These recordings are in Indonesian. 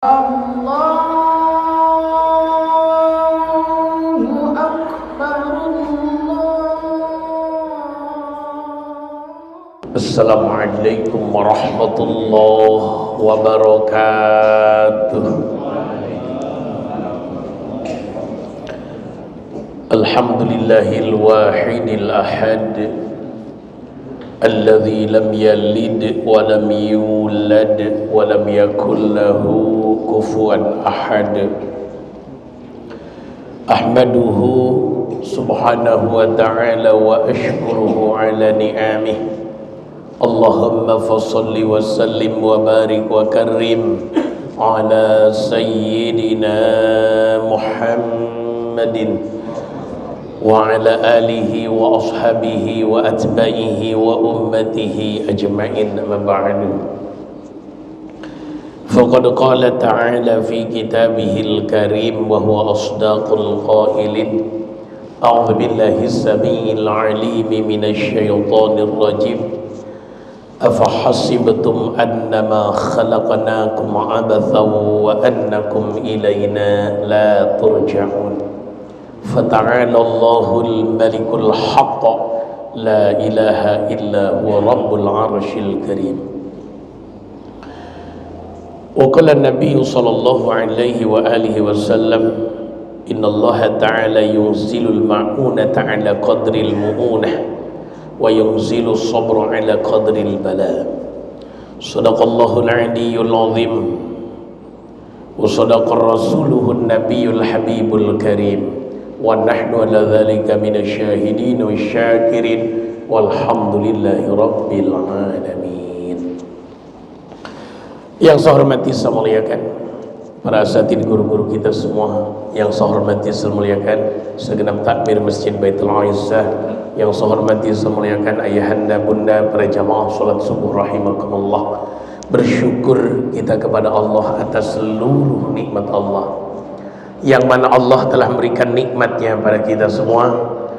Allahu Akbar, Assalamualaikum warahmatullahi wabarakatuh. Alhamdulillahil wahidil ahad alladzi lam yalid wa lam yulad wa lam yakul lahu kufuwan ahad. Ahmaduhu subhanahu wa ta'ala wa ashkuruhu ala ni'amih. Allahumma fasalli wa sallim wa barik wa karrim ala sayyidina Muhammadin wa ala alihi wa ashabihi wa atba'ihi wa ummatihi ajma'in, amma ba'du. Faqad qala ta'ala fi kitabihil karim wa huwa asdaqul qailin. A'udzu billahi as-sami'il 'alim minasy syaithanir rajim. Afahasibtum annama khalaqnakum 'abathan wa annakum ilayna la turja'un. Fata'ala Allahul malikul haqq, la ilaha illa huwa rabbul arshil karim. Wa qala an-nabiy sallallahu alaihi wa alihi wasallam, inna Allah ta'ala yunzilul ma'unata ala qadril mu'unah wa yunzilu sabra ala qadril bala. Sadaqallahul aliyyul azim wa sadaqa rasuluhun nabiyyul habibul karim. Wa nahnu ala dhalika minasyahidin wasyakirin walhamdulillahi rabbil alamin. Yang saya hormati, saya muliakan para asatidz, guru-guru kita semua. Yang saya hormati, saya muliakan segenap takmir Masjid Baitul Izzah. Yang saya hormati, saya muliakan ayahanda bunda para jamaah salat subuh rahimakumullah. Bersyukur kita kepada Allah atas seluruh nikmat Allah, yang mana Allah telah memberikan nikmatnya pada kita semua,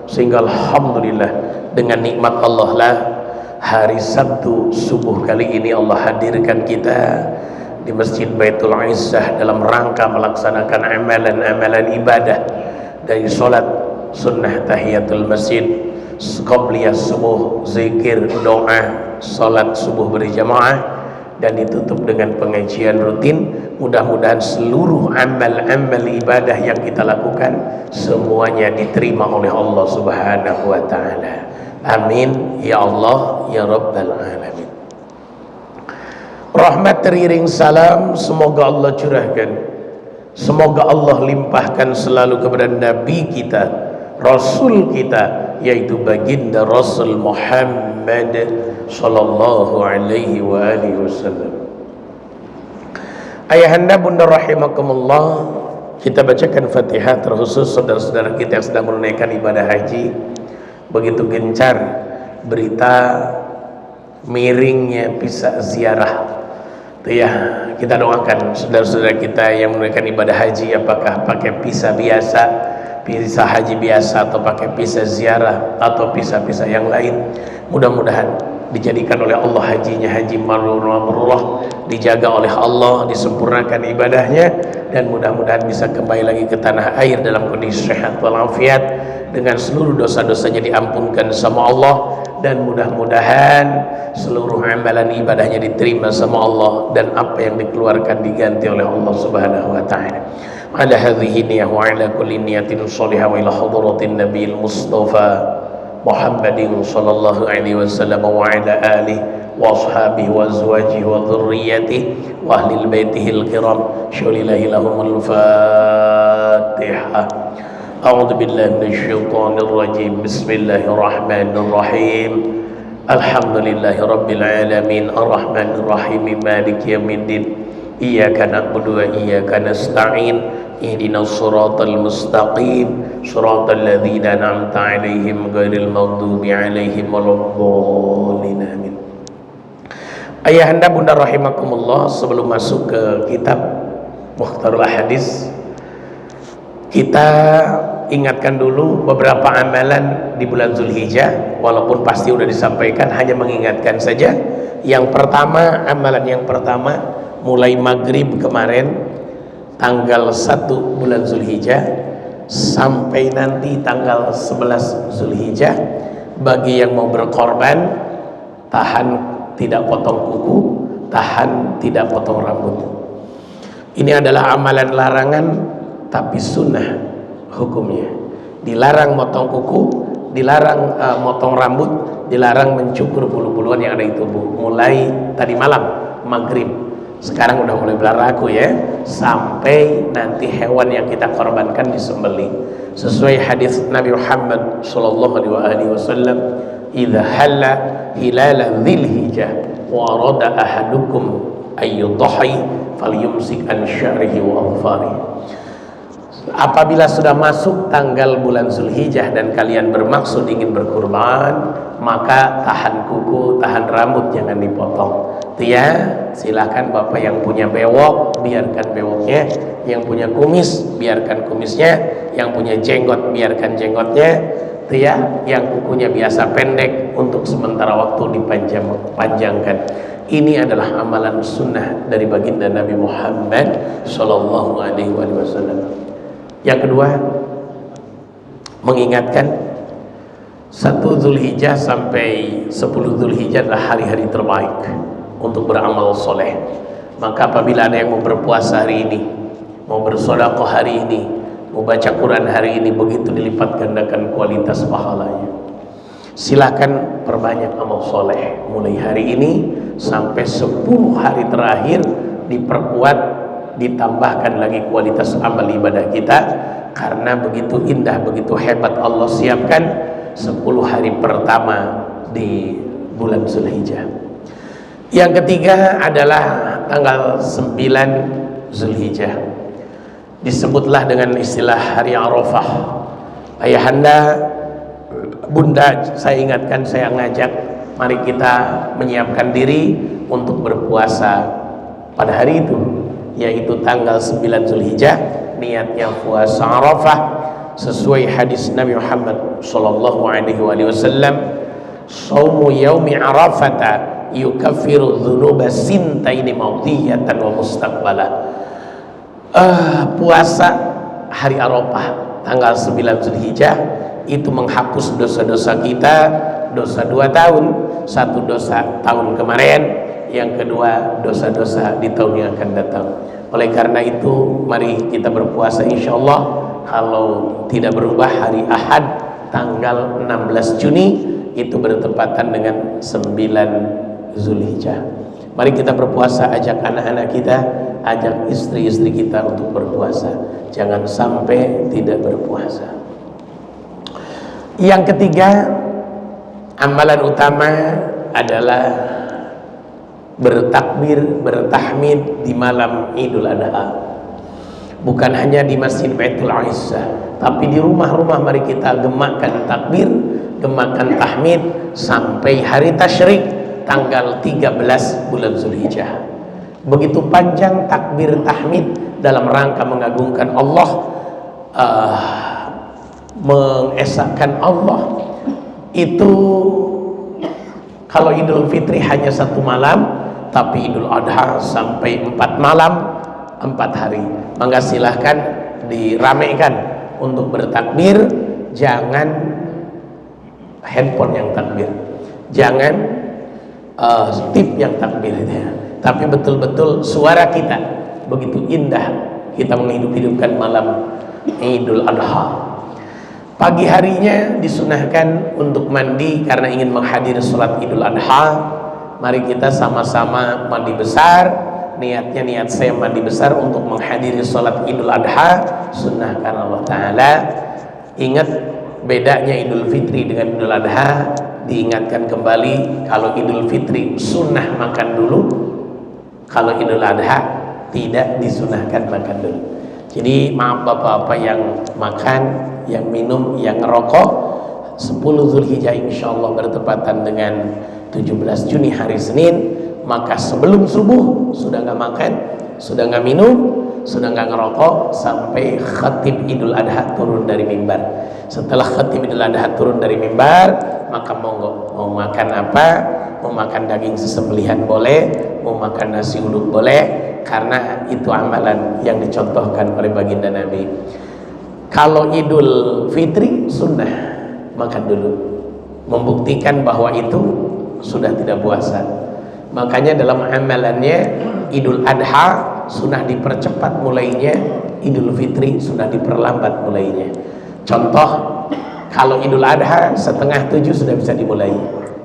sehingga alhamdulillah dengan nikmat Allah lah hari Sabtu subuh kali ini Allah hadirkan kita di Masjid Baitul Izzah dalam rangka melaksanakan amalan-amalan ibadah dari solat sunnah tahiyatul masjid, qabliyah subuh, zikir, doa, solat subuh berjamaah, dan ditutup dengan pengajian rutin. Mudah-mudahan seluruh amal-amal ibadah yang kita lakukan semuanya diterima oleh Allah Subhanahu wa ta'ala. Amin ya Allah ya Rabbal alamin. Rahmat teriring salam semoga Allah curahkan, semoga Allah limpahkan selalu kepada Nabi kita, Rasul kita, yaitu baginda Rasul Muhammad sallallahu alaihi wa alihi wasallam. Ayahanda bunda rahimakumullah, kita bacakan Fatihah terkhusus saudara-saudara kita yang sedang menunaikan ibadah haji. Begitu gencar berita miringnya visa ziarah itu ya, kita doakan saudara-saudara kita yang menunaikan ibadah haji, apakah pakai visa biasa, visa haji biasa, atau pakai visa ziarah atau visa-visa yang lain, mudah-mudahan dijadikan oleh Allah hajinya haji mabrurah, dijaga oleh Allah, disempurnakan ibadahnya, dan mudah-mudahan bisa kembali lagi ke tanah air dalam kondisi sehat walafiat, dengan seluruh dosa-dosanya diampunkan sama Allah, dan mudah-mudahan seluruh amalan ibadahnya diterima sama Allah, dan apa yang dikeluarkan diganti oleh Allah Subhanahu wa ta'ala. Ala hadhihi niyah wa ala kulli niyatin shalihah wa ila hadratin nabiyil mustafa Muhammadin sallallahu alaihi wasallam wa ala alihi wa ashabihi wa azwajihi wa dhurriyyatihi wa ahlil baitihil kiram. Syulillahi lahumul Fatihah. A'udzu billahi minasyaitonir rajim. Bismillahirrahmanirrahim. Alhamdulillahi rabbil alamin, arrahmanir rahim, maliki yaumiddin. Iyyaka na'budu wa iyyaka nasta'in. Ihdinas siratal mustaqim, siratal ladzina an'amta 'alaihim ghairil maghdubi 'alaihim waladdallin. Amin. Ayahanda bunda rahimakumullah, sebelum masuk ke kitab Mukhtarul Hadis, kita ingatkan dulu beberapa amalan di bulan Zulhijjah walaupun pasti udah disampaikan, hanya mengingatkan saja. Yang pertama, amalan yang pertama, mulai maghrib kemarin tanggal 1 bulan Zulhijjah sampai nanti tanggal 11 Zulhijjah, bagi yang mau berkorban, tahan tidak potong kuku, tahan tidak potong rambut. Ini adalah amalan larangan tapi sunnah hukumnya. Dilarang motong kuku, dilarang motong rambut, dilarang mencukur bulu-buluan yang ada di tubuh. Mulai tadi malam maghrib, sekarang udah mulai berlaku ya, sampai nanti hewan yang kita korbankan disembelih sesuai hadis Nabi Muhammad sallallahu alaihi wasallam, idza halla hilal dzilhijjah wa arada ahadukum ayyudhi falyumsik an sya'rihi wa adfarihi. Apabila sudah masuk tanggal bulan Zulhijjah dan kalian bermaksud ingin berkurban, maka tahan kuku, tahan rambut, jangan dipotong. Ya, silakan bapak yang punya bewok, biarkan bewoknya. Yang punya kumis, biarkan kumisnya. Yang punya jenggot, biarkan jenggotnya. Ya, yang kukunya biasa pendek, untuk sementara waktu dipanjangkan. Ini adalah amalan sunnah dari baginda Nabi Muhammad sallallahu alaihi wasallam. Yang kedua, mengingatkan 1 Zulhijjah sampai 10 Zulhijjah adalah hari-hari terbaik untuk beramal soleh. Maka apabila ada yang mau berpuasa hari ini, mau bersedekah hari ini, mau baca Quran hari ini, begitu dilipat gandakan kualitas pahalanya. Silakan perbanyak amal soleh mulai hari ini sampai 10 hari terakhir, diperkuat, ditambahkan lagi kualitas amal ibadah kita, karena begitu indah, begitu hebat Allah siapkan 10 hari pertama di bulan Zulhijjah. Yang ketiga adalah tanggal 9 Zulhijjah, disebutlah dengan istilah hari Arafah. Ayahanda, bunda, saya ingatkan, saya ngajak, mari kita menyiapkan diri untuk berpuasa pada hari itu, yaitu tanggal 9 Zulhijjah. Niatnya puasa Arafah sesuai hadis Nabi Muhammad sallallahu alaihi wasallam, shaumu yaumi arafata yukaffiru dzunuba sintaini maudiyatan wa mustaqbala. Puasa hari Arafah tanggal 9 Zulhijjah itu menghapus dosa-dosa kita, dosa 2 tahun, 1 dosa tahun kemarin, yang kedua dosa-dosa di tahun yang akan datang. Oleh karena itu, mari kita berpuasa insyaallah, kalau tidak berubah hari Ahad tanggal 16 Juni itu bertepatan dengan 9 Zulhijjah. Mari kita berpuasa, ajak anak-anak kita, ajak istri-istri kita untuk berpuasa. Jangan sampai tidak berpuasa. Yang ketiga, amalan utama adalah bertakbir, bertahmid di malam Idul Adha. Bukan hanya di Masjid Baitul Izzah, tapi di rumah-rumah mari kita gemakan takbir, gemakan tahmid sampai hari tasyrik tanggal 13 bulan Zulhijjah. Begitu panjang takbir tahmid dalam rangka mengagungkan Allah, mengesahkan Allah. Itu kalau Idul Fitri hanya 1 malam, tapi Idul Adha sampai 4 malam, 4 hari. Maka silahkan diramaikan untuk bertakbir. Jangan handphone yang takbir, jangan tip yang takbir, tapi betul-betul suara kita begitu indah, kita menghidup-hidupkan malam Idul Adha. Pagi harinya disunahkan untuk mandi karena ingin menghadiri sholat Idul Adha. Mari kita sama-sama mandi besar. Niatnya, niat saya mandi besar untuk menghadiri sholat Idul Adha, sunnahkan Allah Ta'ala. Ingat bedanya Idul Fitri dengan Idul Adha. Diingatkan kembali, kalau Idul Fitri sunnah makan dulu, kalau Idul Adha tidak disunahkan makan dulu. Jadi maaf bapak-bapak yang makan, yang minum, yang ngerokok, 10 Zulhijjah insyaallah bertepatan dengan 17 Juni hari Senin, maka sebelum subuh sudah nggak makan, sudah nggak minum, sudah nggak ngerokok sampai khatib Idul Adha turun dari mimbar. Setelah khatib Idul Adha turun dari mimbar, maka monggo, mau makan apa, mau makan daging sesembelihan boleh, mau makan nasi uduk boleh, karena itu amalan yang dicontohkan oleh baginda Nabi. Kalau Idul Fitri sunnah makan dulu, membuktikan bahwa itu sudah tidak puasa. Makanya dalam amalannya Idul Adha sunnah dipercepat mulainya, Idul Fitri sudah diperlambat mulainya. Contoh, kalau Idul Adha 6:30 sudah bisa dimulai,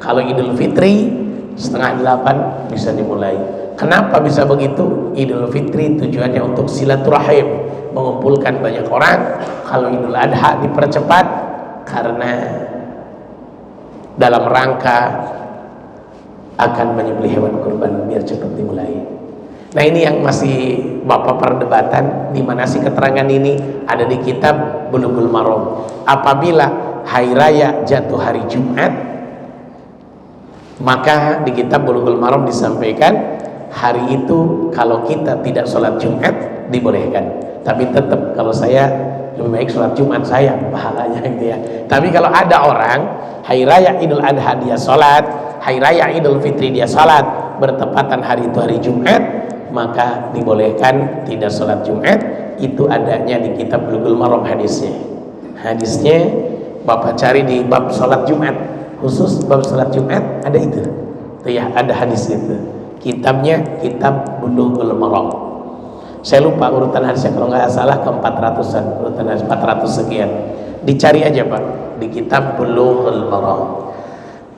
kalau Idul Fitri 7:30 bisa dimulai. Kenapa bisa begitu? Idul Fitri tujuannya untuk silaturahim, mengumpulkan banyak orang. Kalau Idul Adha dipercepat karena dalam rangka akan menyembelih hewan kurban biar cepat dimulai. Nah, ini yang masih Bapak perdebatan, di mana sih keterangan ini? Ada di kitab Bulughul Maram. Apabila hari raya jatuh hari Jumat, maka di kitab Bulughul Maram disampaikan hari itu kalau kita tidak sholat Jumat dibolehkan, tapi tetap kalau saya lebih baik sholat Jumat, saya pahalanya gitu ya. Tapi kalau ada orang hari raya Idul Adha dia sholat, hari raya Idul Fitri dia sholat, bertepatan hari itu hari Jumat, maka dibolehkan tidak sholat Jumat. Itu adanya di kitab Bulughul Maram hadisnya. Hadisnya Bapak cari di bab sholat Jumat, khusus bab sholat Jumat ada itu. Tuh ya, ada hadis itu. Kitabnya kitab Bulughul Maram. Saya lupa urutan hadisnya, kalau nggak salah ke 400-an, urutan hadis 400 sekian. Dicari aja Pak di kitab Bulughul Maram.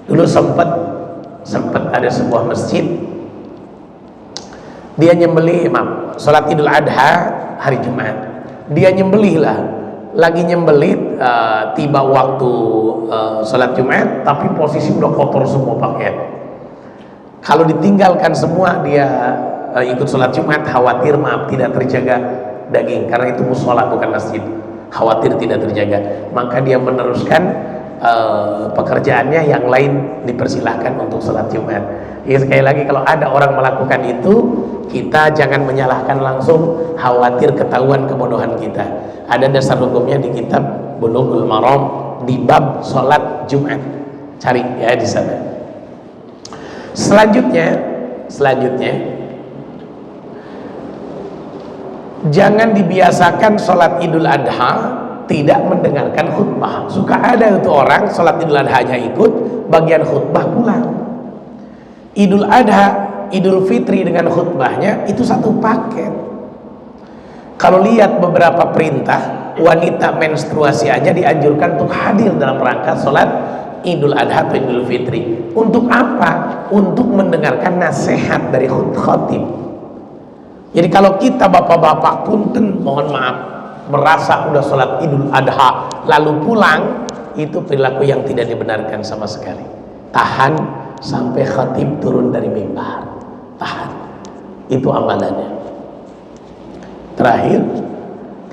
Dulu sempat ada sebuah masjid, dia nyembelih imam sholat Idul Adha hari Jumat, dia nyembelih lah, lagi nyembelih tiba waktu sholat Jumat, tapi posisi udah kotor semua pakaian. Kalau ditinggalkan semua dia ikut sholat Jumat, khawatir maaf tidak terjaga daging, karena itu musola bukan masjid, khawatir tidak terjaga, maka dia meneruskan pekerjaannya, yang lain dipersilahkan untuk sholat Jumat. Ya, sekali lagi kalau ada orang melakukan itu, kita jangan menyalahkan langsung, khawatir ketahuan kebodohan kita. Ada dasar hukumnya di kitab Bulughul Maram di bab sholat Jumat, cari ya di sana. Selanjutnya jangan dibiasakan sholat Idul Adha tidak mendengarkan khutbah. Suka ada itu orang sholat Idul Adha-nya ikut, bagian khutbah pulang. Idul Adha, Idul Fitri dengan khutbahnya itu satu paket. Kalau lihat beberapa perintah, wanita menstruasi aja dianjurkan untuk hadir dalam rangka sholat Idul Adha atau Idul Fitri. Untuk apa? Untuk mendengarkan nasihat dari khatib. Jadi kalau kita bapak-bapak punten, mohon maaf, merasa udah sholat Idul Adha lalu pulang, itu perilaku yang tidak dibenarkan sama sekali. Tahan sampai khatib turun dari mimbar, tahan, itu amalannya. Terakhir,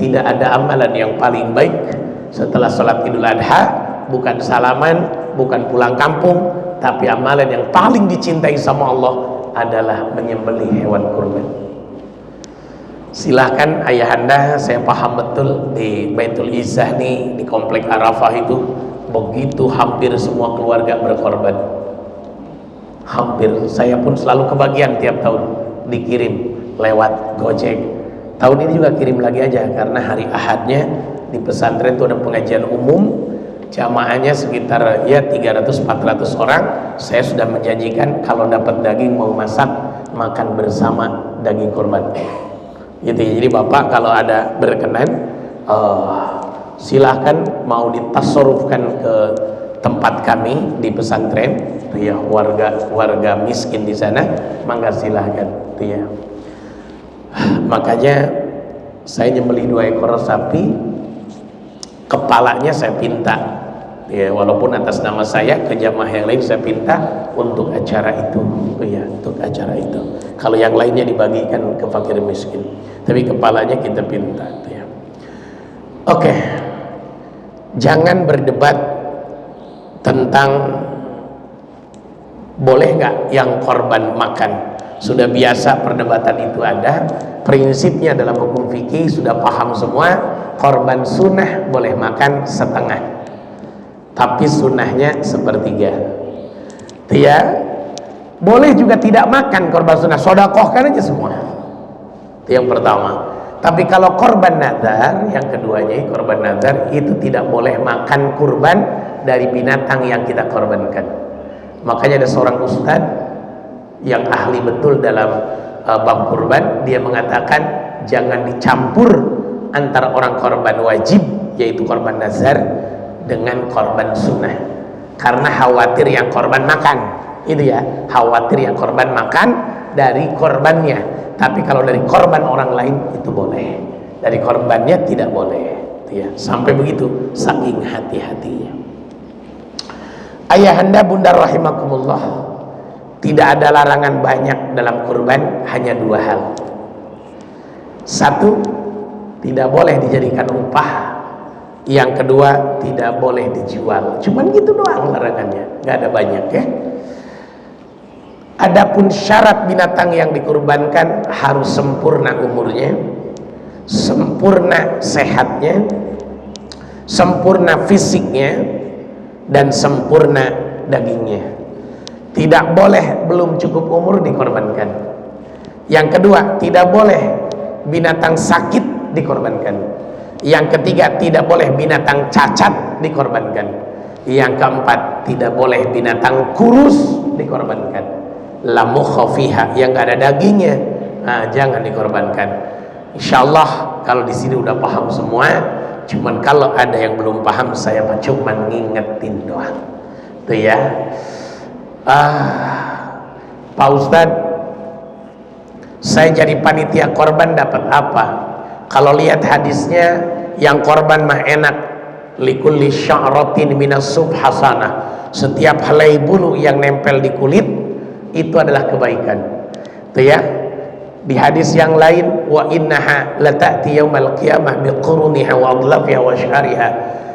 tidak ada amalan yang paling baik setelah sholat Idul Adha, bukan salaman, bukan pulang kampung, tapi amalan yang paling dicintai sama Allah adalah menyembelih hewan kurban. Silahkan ayahanda, saya paham betul di Baitul Izzah nih, di komplek Arafah itu begitu hampir semua keluarga berkorban. Hampir, saya pun selalu kebagian tiap tahun dikirim lewat Gojek. Tahun ini juga kirim lagi aja, karena hari Ahadnya di pesantren itu ada pengajian umum, jamaahnya sekitar ya 300-400 orang. Saya sudah menjanjikan kalau dapat daging mau masak makan bersama daging kurban gitu. Jadi Bapak kalau ada berkenan, silahkan mau ditasarufkan ke tempat kami di pesantren tuh ya, warga miskin di sana, mangga silahkan tuh ya. Makanya saya nyembelih 2 ekor sapi, kepalanya saya pinta ya, walaupun atas nama saya, ke jamaah yang lain saya pinta untuk acara itu ya, untuk acara itu. Kalau yang lainnya dibagikan ke fakir miskin, tapi kepalanya kita pinta ya. Oke, jangan berdebat tentang boleh nggak yang korban makan. Sudah biasa perdebatan itu ada. Prinsipnya dalam hukum fikih sudah paham semua, korban sunnah boleh makan setengah. tapi sunnahnya sepertiga. Itu ya. Boleh juga tidak makan korban sunnah, sodakohkan aja semua. Itu yang pertama. Tapi kalau korban nazar, yang keduanya korban nazar itu tidak boleh makan kurban dari binatang yang kita korbankan. Makanya ada seorang ustaz yang ahli betul dalam bab kurban, dia mengatakan jangan dicampur antara orang korban wajib yaitu korban nazar dengan korban sunnah, karena khawatir yang korban makan, itu ya, khawatir yang korban makan dari korbannya. Tapi kalau dari korban orang lain itu boleh, dari korbannya tidak boleh, ya. Sampai begitu, saking hati-hatinya. Ayahanda bunda rahimakumullah, tidak ada larangan banyak dalam kurban, hanya dua hal. Satu, tidak boleh dijadikan upah. Yang kedua, tidak boleh dijual. Cuman gitu doang larangannya, nggak ada banyak ya. Adapun syarat binatang yang dikurbankan harus sempurna umurnya, sempurna sehatnya, sempurna fisiknya, dan sempurna dagingnya. Tidak boleh belum cukup umur dikorbankan. Yang kedua, tidak boleh binatang sakit dikorbankan. Yang ketiga, tidak boleh binatang cacat dikorbankan. Yang keempat, tidak boleh binatang kurus dikorbankan. Lamu khafiha, yang gak ada dagingnya, nah, jangan dikorbankan. Insyaallah kalau di sini udah paham semua. Cuman kalau ada yang belum paham, saya cuma ngingetin doang. Tuh ya. Pak Ustadz, saya jadi panitia korban dapat apa? Kalau lihat hadisnya, yang korban mah enak. Likulli sya'ratin minas subhasanah. Setiap helai bulu yang nempel di kulit itu adalah kebaikan. Itu ya. Di hadis yang lain, wa innaha lata'ti yaumal qiyamah biquruniha wa adlafiha wa syariha.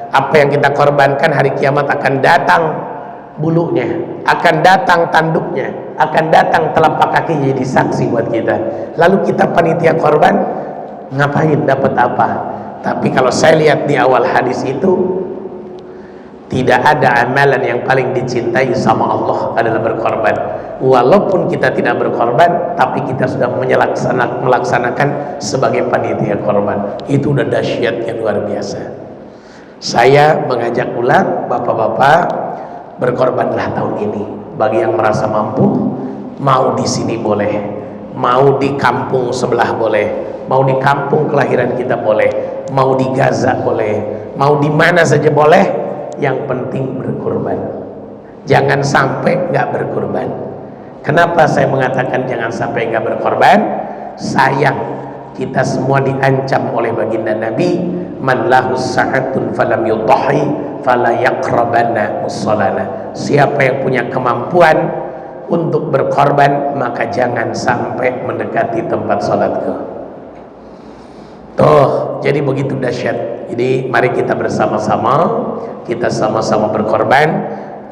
Apa yang kita korbankan hari kiamat akan datang bulunya, akan datang tanduknya, akan datang telapak kaki jadi saksi buat kita. Lalu kita panitia korban ngapain, dapat apa? Tapi kalau saya lihat di awal hadis itu, tidak ada amalan yang paling dicintai sama Allah adalah berkorban. Walaupun kita tidak berkorban, tapi kita sudah melaksanakan sebagai panitia korban. Itu udah dahsyat yang luar biasa. Saya mengajak ulang bapak-bapak, berkorbanlah tahun ini. Bagi yang merasa mampu, mau di sini boleh, mau di kampung sebelah boleh, mau di kampung kelahiran kita boleh, mau di Gaza boleh, mau di mana saja boleh. Yang penting berkorban. Jangan sampai nggak berkorban. Kenapa saya mengatakan jangan sampai nggak berkorban? Sayang, kita semua diancam oleh baginda Nabi, man lahu sa'atun falam yudhi fala yaqrabanna musallana. Siapa yang punya kemampuan untuk berkorban, maka jangan sampai mendekati tempat salatku. Tuh, jadi begitu dahsyat. Jadi mari kita bersama-sama, kita sama-sama berkorban,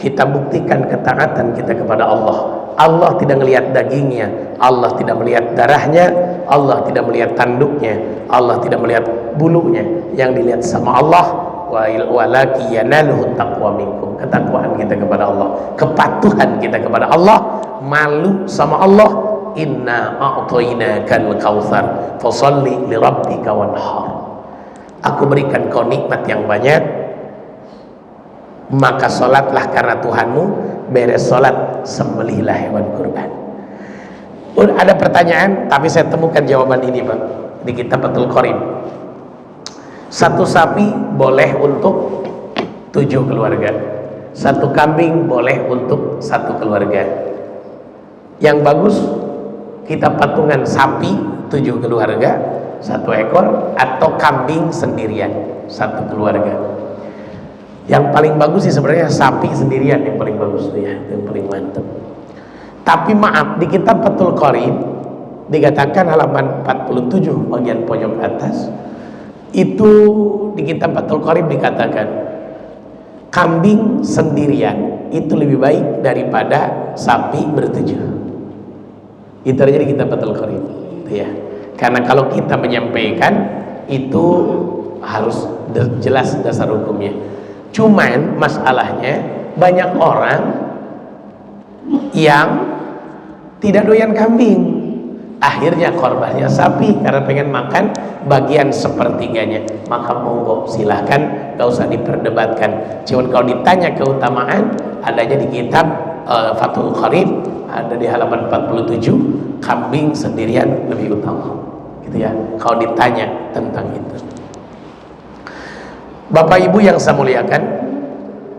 kita buktikan ketaatan kita kepada Allah. Allah tidak melihat dagingnya, Allah tidak melihat darahnya, Allah tidak melihat tanduknya, Allah tidak melihat bulunya. Yang dilihat sama Allah, walaki yanaluhu taqwa minkum, ketakwaan kita kepada Allah, kepatuhan kita kepada Allah, malu sama Allah. Inna a'tainakal kautsar fasholli lirabbika wanhar. Aku berikan kau nikmat yang banyak, maka sholatlah karena Tuhanmu. Beres sholat, sembelihlah hewan kurban. Ada pertanyaan, tapi saya temukan jawaban ini Pak di kitab Fathul Qorib. Satu sapi boleh untuk 7 keluarga, satu kambing boleh untuk 1 keluarga. Yang bagus kita patungan sapi 7 keluarga 1 ekor, atau kambing sendirian 1 keluarga. Yang paling bagus sih sebenarnya sapi sendirian, yang paling bagus tuh ya, yang paling mantap. Tapi maaf, di kitab Fathul Qorib dikatakan halaman 47 bagian pojok atas, itu di kitab Fathul Qorib dikatakan kambing sendirian itu lebih baik daripada sapi ber7. Itu aja di kitab Fathul Qorib ya. Karena kalau kita menyampaikan itu harus jelas dasar hukumnya. Cuman masalahnya banyak orang yang tidak doyan kambing, akhirnya korbannya sapi karena pengen makan bagian sepertiganya. Maka monggo silahkan, gak usah diperdebatkan. Cuman kalau ditanya keutamaan, adanya di kitab Fathul Qarib, ada di halaman 47, kambing sendirian lebih utama, gitu ya, kalau ditanya tentang itu. Bapak Ibu yang saya muliakan,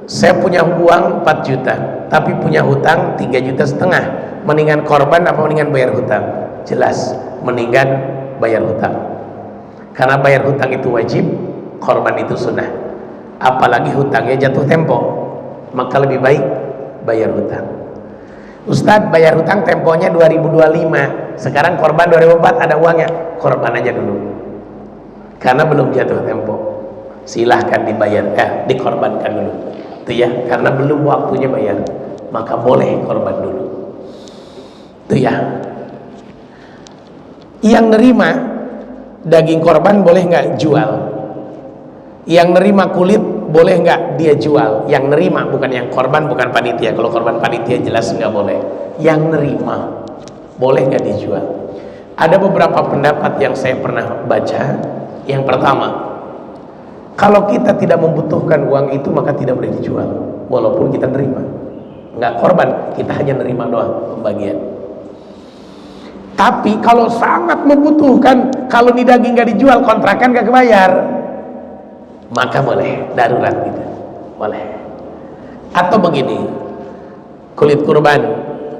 saya punya uang 4 juta tapi punya hutang 3,5 juta. Mendingan korban apa mendingan bayar hutang? Jelas mendingan bayar hutang, karena bayar hutang itu wajib, korban itu sunnah. Apalagi hutangnya jatuh tempo, maka lebih baik bayar hutang. Ustadz, bayar hutang temponya 2025, sekarang korban 2004, ada uangnya, korban aja dulu karena belum jatuh tempo. Silahkan dibayar, dikorbankan dulu itu ya, karena belum waktunya bayar, maka boleh korban dulu itu ya. Yang nerima daging korban boleh nggak jual? Yang nerima kulit boleh nggak dia jual? Yang nerima, bukan yang korban, bukan panitia. Kalau korban panitia jelas nggak boleh. Yang nerima boleh nggak dijual? Ada beberapa pendapat yang saya pernah baca. Yang pertama, kalau kita tidak membutuhkan uang itu maka tidak boleh dijual, walaupun kita nerima. Nggak korban, kita hanya nerima doang pembagian. Tapi kalau sangat membutuhkan, kalau ini daging nggak dijual, kontrakan nggak kebayar, maka boleh, darurat gitu, boleh. Atau begini, kulit kurban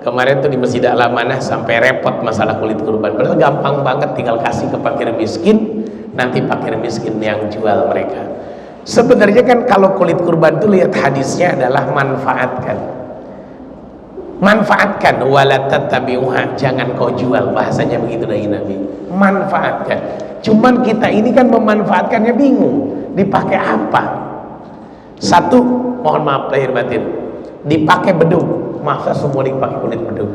kemarin tuh di Masjid Al-Amanah sampai repot masalah kulit kurban, padahal gampang banget, tinggal kasih ke fakir miskin, nanti fakir miskin yang jual mereka. Sebenarnya kan kalau kulit kurban itu lihat hadisnya adalah manfaatkan wala tattabi'uha, jangan kau jual, bahasanya begitu dari Nabi. Manfaatkan. Cuman kita ini kan memanfaatkannya bingung, dipakai apa? Satu, mohon maaf lahir batin, dipakai bedug, masa semua dipakai kulit bedug.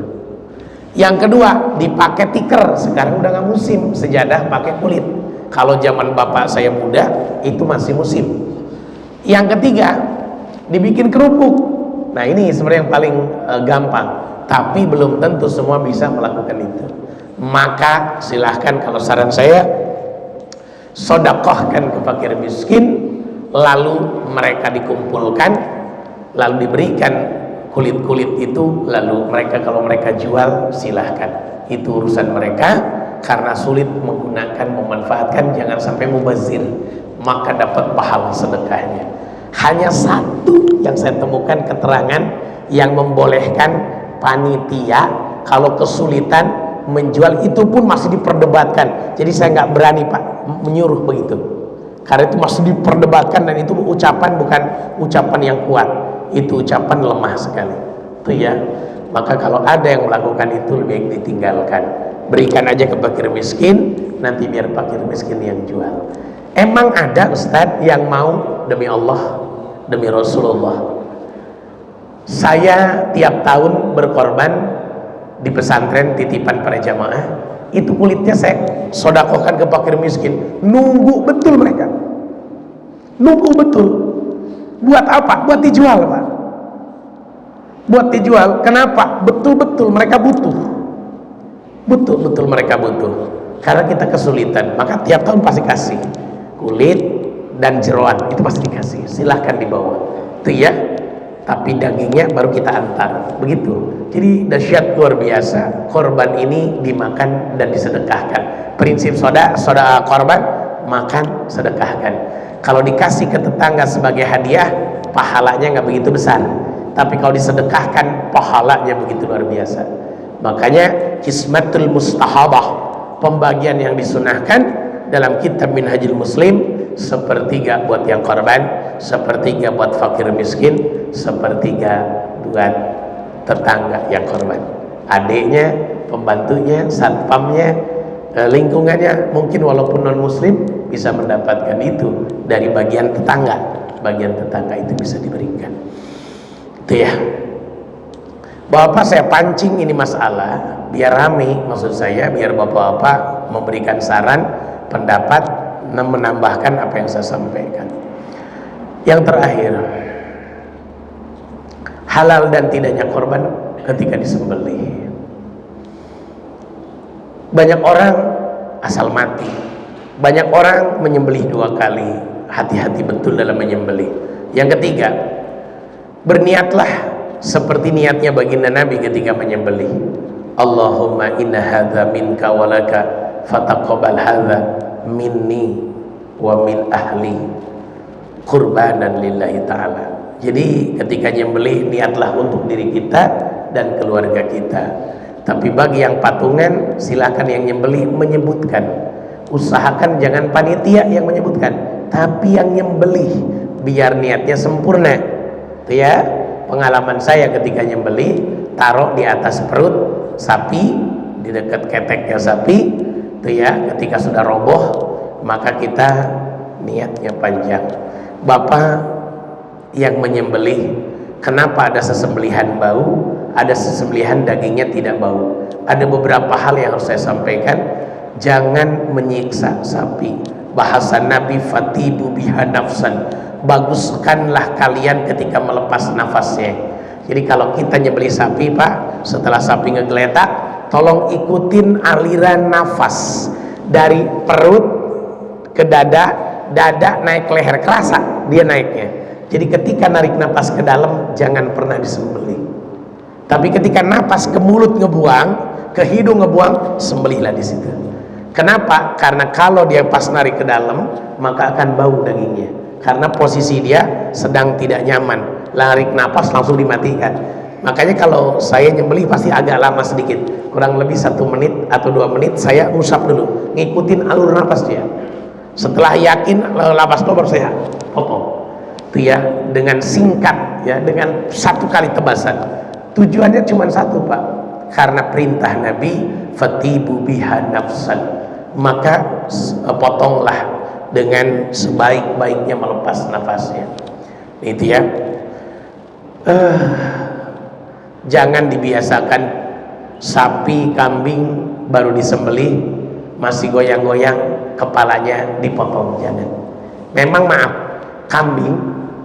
Yang kedua, dipakai tikar, sekarang udah nggak musim sejadah pakai kulit. Kalau zaman bapak saya muda itu masih musim. Yang ketiga, dibikin kerupuk. Nah ini sebenarnya yang paling gampang, tapi belum tentu semua bisa melakukan itu. Maka silahkan, kalau saran saya, sodakohkan ke fakir miskin, lalu mereka dikumpulkan, lalu diberikan kulit-kulit itu, lalu mereka, kalau mereka jual silahkan, itu urusan mereka. Karena sulit menggunakan, memanfaatkan, jangan sampai mubazir, maka dapat pahala sedekahnya. Hanya satu yang saya temukan keterangan yang membolehkan panitia kalau kesulitan menjual, itu pun masih diperdebatkan. Jadi saya nggak berani Pak menyuruh begitu, karena itu masih diperdebatkan, dan itu ucapan bukan ucapan yang kuat, itu ucapan lemah sekali itu ya. Maka kalau ada yang melakukan itu lebih baik ditinggalkan, berikan aja ke fakir miskin, nanti biar fakir miskin yang jual. Emang ada Ustadz yang mau, demi Allah, demi Rasulullah, saya tiap tahun berkorban di pesantren titipan para jamaah, itu kulitnya saya sodakohkan ke fakir miskin. Nunggu betul mereka, nunggu betul. Buat apa? Buat dijual Pak, buat dijual. Kenapa? Betul-betul mereka butuh, betul-betul mereka butuh. Karena kita kesulitan, maka tiap tahun pasti kasih kulit dan jeroan, itu pasti dikasih, silahkan dibawa itu ya. Tapi dagingnya baru kita antar, begitu. Jadi dahsyat luar biasa, korban ini dimakan dan disedekahkan. Prinsip soda korban, makan, sedekahkan. Kalau dikasih ke tetangga sebagai hadiah, pahalanya nggak begitu besar, tapi kalau disedekahkan, pahalanya begitu luar biasa. Makanya kismatul mustahabah, pembagian yang disunahkan dalam kitab Minhajul Muslim, sepertiga buat yang korban, sepertiga buat fakir miskin, sepertiga buat tetangga yang korban, adiknya, pembantunya, satpamnya, lingkungannya. Mungkin walaupun non muslim bisa mendapatkan itu dari bagian tetangga, bagian tetangga itu bisa diberikan itu ya. Bapak saya pancing ini masalah biar rame, maksud saya biar bapak-bapak memberikan saran, pendapat, menambahkan apa yang saya sampaikan. Yang terakhir, halal dan tidaknya korban ketika disembelih. Banyak orang asal mati, banyak orang menyembelih 2 kali. Hati-hati betul dalam menyembelih. Yang ketiga, berniatlah seperti niatnya baginda Nabi ketika menyembelih. Allahumma inna hadza minka walaka fataqabbal hadza minni wa min ahli qurbanan lillahi ta'ala. Jadi ketika nyembelih, niatlah untuk diri kita dan keluarga kita. Tapi bagi yang patungan, silakan yang nyembelih menyebutkan. Usahakan jangan panitia yang menyebutkan, tapi yang nyembelih, biar niatnya sempurna. Itu ya, pengalaman saya ketika nyembelih, taruh di atas perut sapi, di dekat keteknya sapi, itu ya, ketika sudah roboh, maka kita niatnya panjang. Bapak yang menyembelih, kenapa ada sesembelihan bau, ada sesembelihan dagingnya tidak bau? Ada beberapa hal yang harus saya sampaikan. Jangan menyiksa sapi. Bahasa Nabi, fatibu biha nafsan, baguskanlah kalian ketika melepas nafasnya. Jadi kalau kita nyembelih sapi, Pak, setelah sapi ngegeletak, tolong ikutin aliran nafas dari perut ke dada, dada naik ke leher, kerasa dia naiknya. Jadi ketika narik nafas ke dalam, jangan pernah disembelih. Tapi ketika nafas ke mulut ngebuang, ke hidung ngebuang, sembelihlah di situ. Kenapa? Karena kalau dia pas narik ke dalam, maka akan bau dagingnya. Karena posisi dia sedang tidak nyaman. Narik nafas langsung dimatikan. Makanya kalau saya nyembelih pasti agak lama sedikit, kurang lebih 1 menit atau 2 menit saya ngusap dulu, ngikutin alur nafas dia. Setelah yakin nafas baru saya potong. Itu ya, dengan singkat ya, dengan 1 kali tebasan. Tujuannya cuma 1, Pak, karena perintah Nabi, fatibu biha nafsan, maka potonglah dengan sebaik-baiknya melepas nafasnya. Itu ya, jangan dibiasakan sapi, kambing baru disembelih masih goyang-goyang kepalanya dipotong. Jangan. Memang maaf, kambing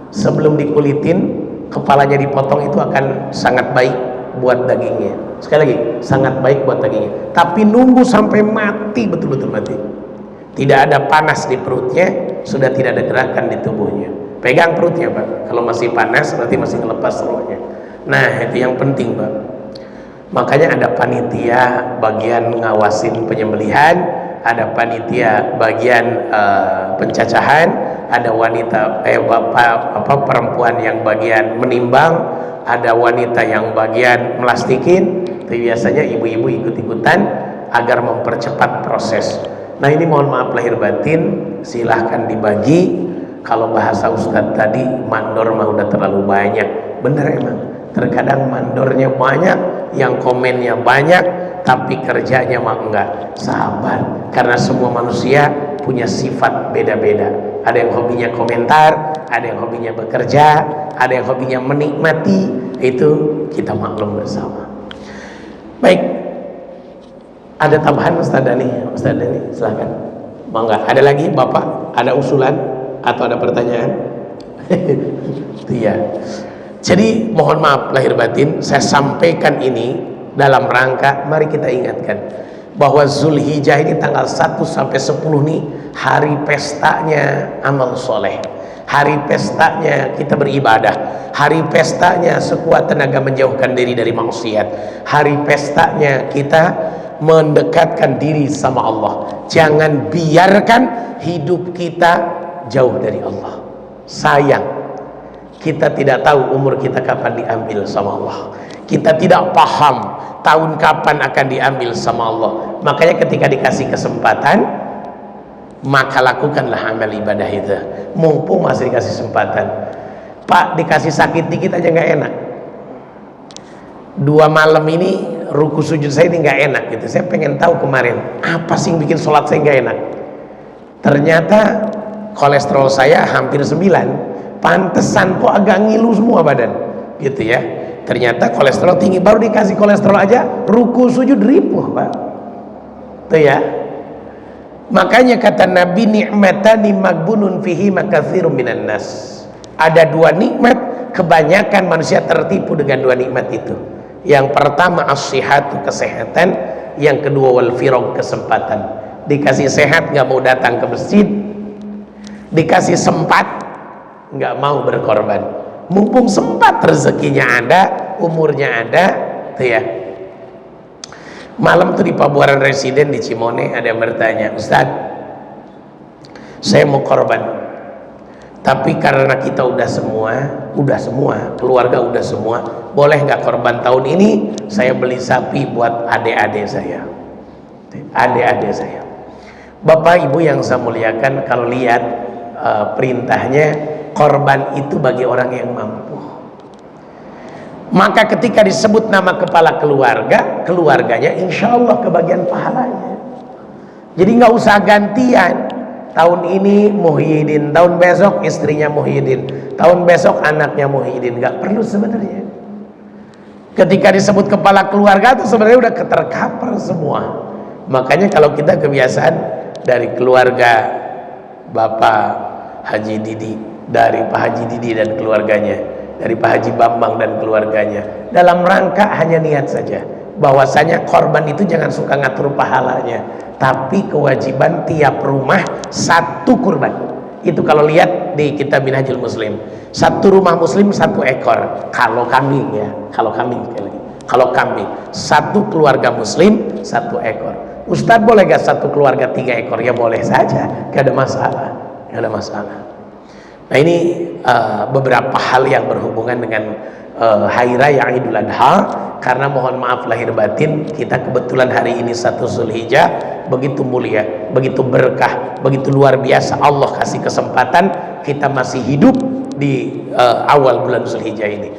sebelum dikulitin kepalanya dipotong itu akan sangat baik buat dagingnya. Sekali lagi, sangat baik buat dagingnya. Tapi nunggu sampai mati, betul-betul mati, tidak ada panas di perutnya, sudah tidak ada gerakan di tubuhnya. Pegang perutnya, Pak. Kalau masih panas, berarti masih ngelepas rohnya. Nah, itu yang penting, Pak. Makanya ada panitia bagian ngawasin penyembelihan, ada panitia bagian pencacahan, ada wanita perempuan yang bagian menimbang, ada wanita yang bagian melastikin. Itu biasanya ibu-ibu ikut-ikutan agar mempercepat proses. Nah, ini mohon maaf lahir batin, silahkan dibagi. Kalau bahasa Ustadz tadi, mandor mah udah terlalu banyak. Bener emang, terkadang mandornya banyak, yang komennya banyak, tapi kerjanya mah enggak. Sabar, karena semua manusia punya sifat beda-beda. Ada yang hobinya komentar, ada yang hobinya bekerja, ada yang hobinya menikmati. Itu kita maklum bersama. Baik, ada tambahan Ustaz Dani? Ustaz Dani, silahkan. Mangga. Ada lagi Bapak? Ada usulan atau ada pertanyaan? Itu ya. Jadi mohon maaf lahir batin, saya sampaikan ini dalam rangka, mari kita ingatkan bahwa Zulhijjah ini tanggal 1 sampai 10 nih hari pestanya amal soleh, hari pestanya kita beribadah, hari pestanya sekuat tenaga menjauhkan diri dari maksiat, hari pestanya kita mendekatkan diri sama Allah. Jangan biarkan hidup kita jauh dari Allah. Sayang, kita tidak tahu umur kita kapan diambil sama Allah. Kita tidak paham tahun kapan akan diambil sama Allah. Makanya ketika dikasih kesempatan, maka lakukanlah amal ibadah itu. Mumpung masih dikasih kesempatan. Pak, dikasih sakit dikit aja nggak enak. 2 malam ini ruku sujud saya ini nggak enak gitu. Saya pengen tahu kemarin apa sih yang bikin sholat saya nggak enak. Ternyata kolesterol saya hampir 9. Pantesan kok agak ngilu semua badan gitu ya. Ternyata kolesterol tinggi, baru dikasih kolesterol aja ruku sujud ripuh, Pak. Tuh ya. Makanya kata Nabi, ni'matani magbunun fihi makatsirun minan nas. ada dua nikmat, kebanyakan manusia tertipu dengan dua nikmat itu. Yang pertama as-sihhatu, kesehatan. Yang kedua wal firaq, kesempatan. Dikasih sehat nggak mau datang ke masjid, dikasih sempat nggak mau berkorban. Mumpung sempat, rezekinya ada, umurnya ada, tuh ya. Malam tuh di Pabuaran Residen di Cimone ada yang bertanya, Ustaz, saya mau korban, tapi karena kita udah semua, keluarga udah semua, boleh nggak korban tahun ini? Saya beli sapi buat adik-adik saya. Bapak Ibu yang saya muliakan, kalau lihat perintahnya, korban itu bagi orang yang mampu. Maka ketika disebut nama kepala keluarga, keluarganya insya Allah kebagian pahalanya. Jadi nggak usah gantian. Tahun ini Muhyiddin, tahun besok istrinya Muhyiddin, tahun besok anaknya Muhyiddin. Nggak perlu sebenarnya. Ketika disebut kepala keluarga itu sebenarnya udah ketercover semua. Makanya kalau kita kebiasaan dari keluarga Bapak Haji Didi, dari Pak Haji Didi dan keluarganya, dari Pak Haji Bambang dan keluarganya, dalam rangka hanya niat saja bahwasanya korban itu jangan suka ngatur pahalanya, tapi kewajiban tiap rumah satu kurban. Itu kalau lihat di kitab Minhajul Muslim, satu rumah muslim satu ekor. Kalau kambing ya, kalau kambing satu keluarga muslim satu ekor. Ustadz boleh gak satu keluarga 3 ekor? Ya boleh saja, gak ada masalah. Nah ini beberapa hal yang berhubungan dengan Hari Raya Idul Adha. Karena mohon maaf lahir batin, kita kebetulan hari ini 1 Zulhijjah, begitu mulia, begitu berkah, begitu luar biasa. Allah kasih kesempatan kita masih hidup di awal bulan Zulhijjah ini.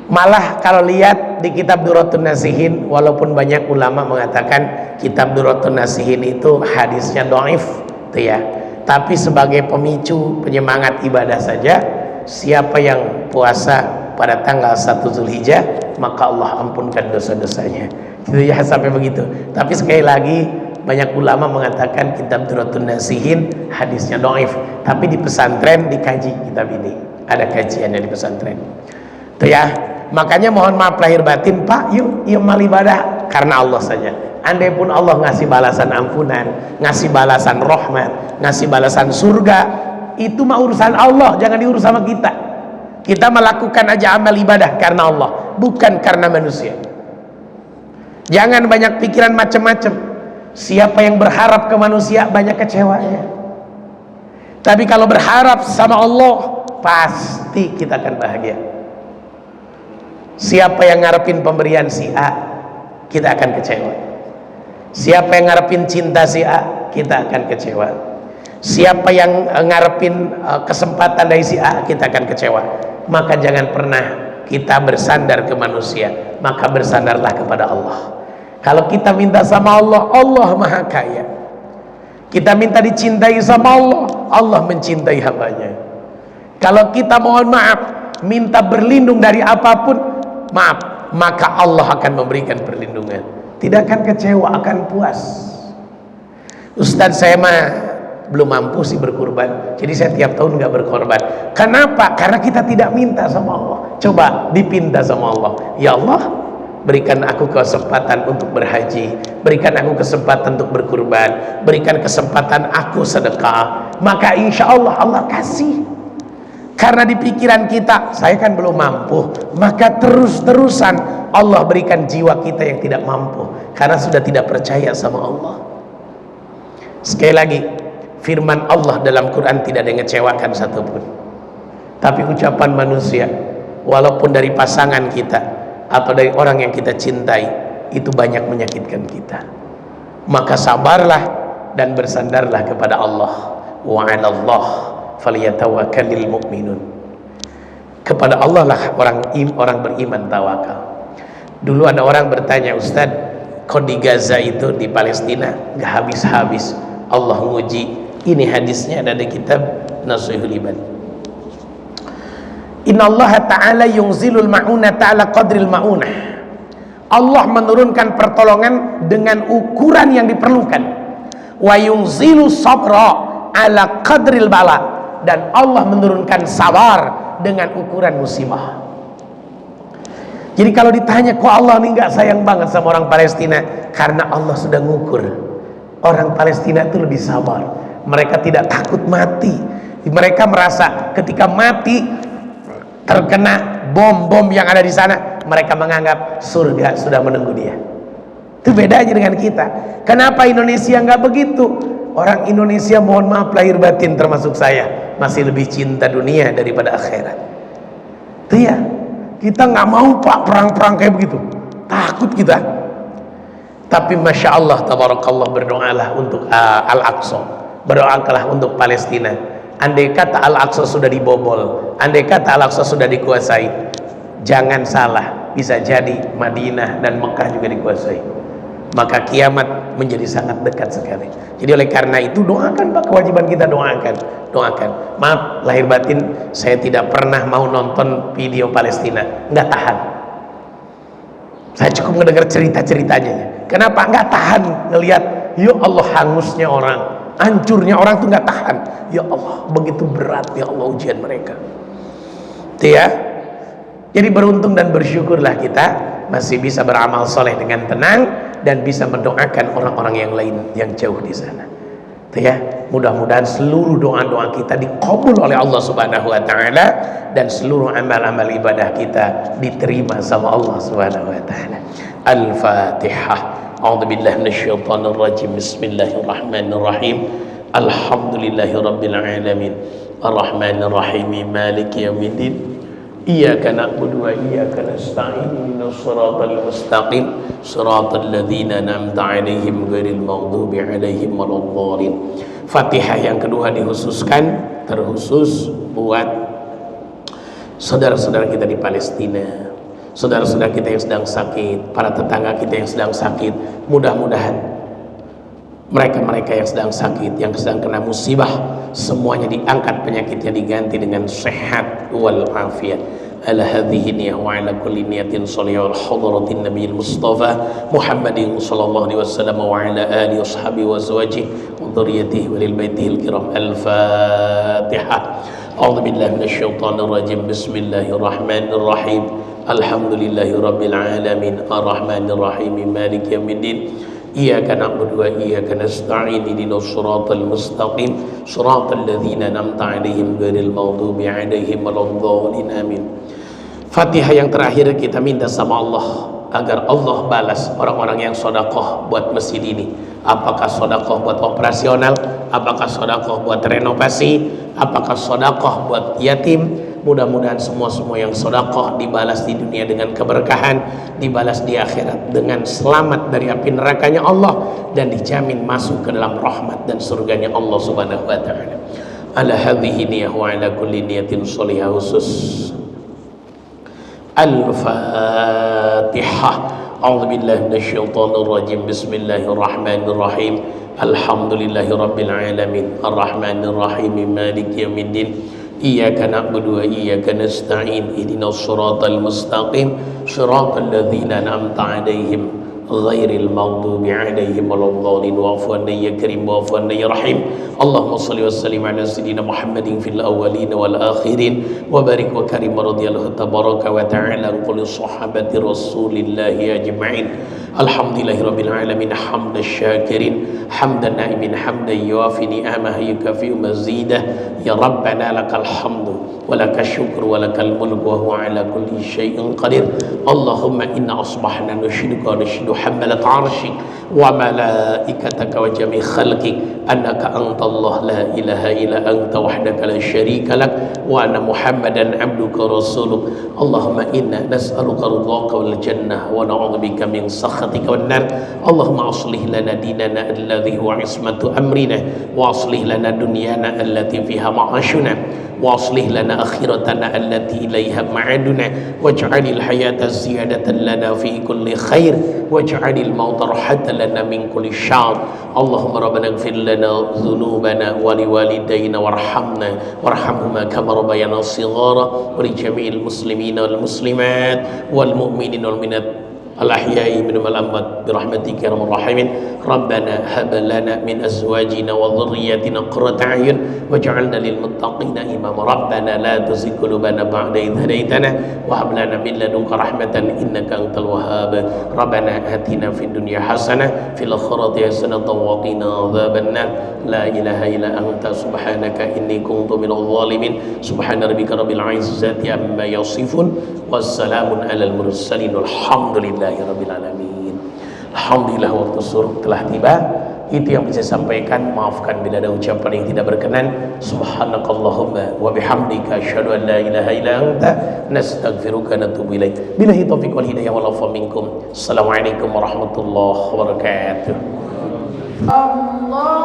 Malah kalau lihat di kitab Durratun Nasihin, walaupun banyak ulama mengatakan kitab Durratun Nasihin itu hadisnya dhaif, tuh ya, tapi sebagai pemicu penyemangat ibadah saja, siapa yang puasa pada tanggal 1 Zulhijjah maka Allah ampunkan dosa-dosanya, gitu ya, sampai begitu. Tapi sekali lagi banyak ulama mengatakan kitab Durratun Nasihin hadisnya dhaif, tapi di pesantren dikaji kitab ini, ada kajiannya di pesantren, tuh ya. Makanya mohon maaf lahir batin, Pak, yuk mal ibadah karena Allah saja. Andai pun Allah ngasih balasan ampunan, ngasih balasan rahmat, ngasih balasan surga, itu mah urusan Allah, jangan diurus sama kita. Kita melakukan aja amal ibadah karena Allah, bukan karena manusia. Jangan banyak pikiran macam-macam. Siapa yang berharap ke manusia banyak kecewanya. Tapi kalau berharap sama Allah, pasti kita akan bahagia. Siapa yang ngarepin pemberian si A, kita akan kecewa. Siapa yang ngarepin cinta si A, kita akan kecewa. Siapa yang ngarepin kesempatan dari si A, kita akan kecewa. Maka jangan pernah kita bersandar ke manusia, maka bersandarlah kepada Allah. Kalau kita minta sama Allah, Allah maha kaya. Kita minta dicintai sama Allah, Allah mencintai hambanya. Kalau kita mohon maaf, minta berlindung dari apapun, maaf, maka Allah akan memberikan perlindungan. Tidak akan kecewa, akan puas. Ustadz, saya mah belum mampu sih berkurban, jadi saya tiap tahun nggak berkorban. Kenapa? Karena kita tidak minta sama Allah. Coba dipinta sama Allah, ya Allah, berikan aku kesempatan untuk berhaji, berikan aku kesempatan untuk berkurban, berikan kesempatan aku sedekah, maka insya Allah Allah kasih. Karena di pikiran kita, saya kan belum mampu, maka terus-terusan Allah berikan jiwa kita yang tidak mampu, karena sudah tidak percaya sama Allah. Sekali lagi, firman Allah dalam Quran tidak ada yang mengecewakan satupun. Tapi ucapan manusia, walaupun dari pasangan kita atau dari orang yang kita cintai, itu banyak menyakitkan kita. Maka sabarlah dan bersandarlah kepada Allah. Wa 'alallah falyatawakkalul mu'minun. Kepada Allah lah orang beriman tawakal. Dulu ada orang bertanya, Ustadz, kok di Gaza itu, di Palestina nggak habis-habis Allah nguji? Ini hadisnya ada di kitab Nashihul Ibad. Innallaha ta'ala yunzilul ma'unata ala qadril ma'unah. Allah menurunkan pertolongan dengan ukuran yang diperlukan. Wa yunzilu sabra ala qadril bala. dan Allah menurunkan sabar dengan ukuran musibah. Jadi kalau ditanya kok Allah ini nggak sayang banget sama orang Palestina, karena Allah sudah ngukur orang Palestina itu lebih sabar. Mereka tidak takut mati. Mereka merasa ketika mati terkena bom-bom yang ada di sana, mereka menganggap surga sudah menunggu dia. Itu bedanya dengan kita. Kenapa Indonesia nggak begitu? Orang Indonesia, mohon maaf lahir batin termasuk saya, masih lebih cinta dunia daripada akhirat. Itu ya, kita nggak mau pak perang-perang kayak begitu, takut kita. Tapi masya Allah, tabarakallah, berdoalah untuk Al-Aqsa, berdoalah untuk Palestina. Andai kata Al-Aqsa sudah dibobol, andai kata Al-Aqsa sudah dikuasai, jangan salah, bisa jadi Madinah dan Mekah juga dikuasai. Maka kiamat menjadi sangat dekat sekali. Jadi oleh karena itu doakan pak, kewajiban kita doakan. Maaf lahir batin, saya tidak pernah mau nonton video Palestina, nggak tahan. Saya cukup mendengar cerita-ceritanya. Kenapa nggak tahan ngelihat? Ya Allah, hangusnya orang, hancurnya orang tuh nggak tahan. Ya Allah, begitu berat ya Allah ujian mereka. Itu ya. Jadi beruntung dan bersyukurlah kita masih bisa beramal soleh dengan tenang dan bisa mendoakan orang-orang yang lain yang jauh di sana. Itu ya. Mudah-mudahan seluruh doa-doa kita dikabul oleh Allah Subhanahu wa taala dan seluruh amal-amal ibadah kita diterima sama Allah Subhanahu wa taala. Al-Fatihah. A'udzubillahi minasyaitonir rajim. Bismillahirrahmanirrahim. Alhamdulillahirabbil alamin. Arrahmanir rahim. Maliki yaumiddin. Iyyaka na'budu wa iyyaka nasta'in. Ihdinas siratal mustaqim. Siratal ladzina an'amta 'alaihim ghairil maghdubi 'alaihim waladdallin. Fatihah yang kedua dikhususkan terkhusus buat saudara-saudara kita di Palestina, saudara-saudara kita yang sedang sakit, para tetangga kita yang sedang sakit. Mudah-mudahan mereka-mereka yang sedang sakit, yang sedang kena musibah, semuanya diangkat penyakitnya, diganti dengan sehat wal afiat. Ala hadhihi niyah wa ala kulli niyatin shalihah wal hadratin nabiyil mustafa Muhammadin sallallahu alaihi wasallam wa ala alihi washabihi wa azwajihi wa dhurriyyatihi wa lil baitihil kiram. Al-Fatihah. A'udzu billahi minasyaitonir rajim. Bismillahirrahmanirrahim. Alhamdulillahirabbil alamin. Arrahmanir rahim. Maliki yaumiddin. Iyyaka na'budu wa iyyaka nasta'in. Ihdinas siratal mustaqim. Siratal ladzina an'amta 'alaihim ghairil maghdubi 'alaihim waladdallin. Amin. Fatihah yang terakhir kita minta sama Allah agar Allah balas orang-orang yang sedekah buat masjid ini. Apakah sedekah buat operasional, apakah sedekah buat renovasi, apakah sedekah buat yatim. Mudah-mudahan semua yang sedekah dibalas di dunia dengan keberkahan, dibalas di akhirat dengan selamat dari api nerakanya Allah, dan dijamin masuk ke dalam rahmat dan surganya Allah Subhanahu wa taala. Ala hadhihi niyah wa ala kulli niyatin shalihah khusus. Al-Fatihah. A'udzu billahi minasyaitonir rajim. Bismillahirrahmanirrahim. Alhamdulillahirabbil alamin. Arrahmanir rahim. Maliki yaumiddin. Iyyaka na'budu wa iyyaka nasta'in. Ihdinas siratal mustaqim. Siratal ladzina an'amta 'alaihim ghairil maghdubi 'alaihim waladdallin. Wa'fu 'anna ya karim wa'fu anna ya rahim. Allahumma shalli wa sallim ala sayyidina Muhammadin fil awwalin wal akhirin wa barik wa karim radhiyallahu tabaraka wa ta'ala an kulli sahabati rasulillahi ajma'in. Alhamdulillahirabbil alamin. Hamdan syakirin hamdan na'imin hamdan yuwafi ni'amahu yukafi'u mazidah. Ya rabbana lakal hamdu wa lakal syukru wa lakal mulku wa huwa ala kulli syai'in qadir. Allahumma inna asbahna nushiduka wa nushidu hamalat arshik wa malaikataka wa jami khalqik annaka antallah la ilaha illa anta wahdaka la syarika lak wa anna muhammadan abduka rasuluk. Allahumma inna nas'aluka ridhaka wal jannah wa na'udzubika min sakhatika wan nar. Allahumma aslih lana dinana alladhi huwa ismatu amrina wa aslih lana dunyana allati fiha ma'ashuna wa aslih lana akhiratana allati ilaiha ma'aduna waj'alil hayata ziyadatan lana fi kulli khair waj'alil mauta rahatan lana min kulli syarr. Allahumma rabbana ighfir lana dhunubana wa liwalidayna warhamhuma kama rabbayana shighara wa li jami'il muslimina wal muslimat wal mu'minina wal mu'minat الأحياء منهم الأموات برحمتك يا أرحم الراحمين. ربنا هب لنا من أزواجنا وذرياتنا قرة أعين واجعلنا للمتقين إماما. ربنا لا تزغ قلوبنا بعد إذ هديتنا وهب لنا من لدنك رحمة إنك أنت الوهاب. ربنا آتنا في الدنيا حسنة في الآخرة حسنة وقنا عذاب النار. لا إله إلا أنت سبحانك إني كنت من الظالمين. سبحان ربك رب العزة عما يصفون والسلام على المرسلين والحمد لله رب العالمين. Alhamdulillah, waktu suruh telah tiba. Itu yang bisa saya sampaikan. Maafkan bila ada ucapan yang tidak berkenan. Subhanakallahumma wa bihamdika asyhadu an la ilaha illa anta nastaghfiruka wa natubu ilaik. Billahi taufiq wal hidayah wal afu minkum. Assalamualaikum warahmatullahi wabarakatuh. Allah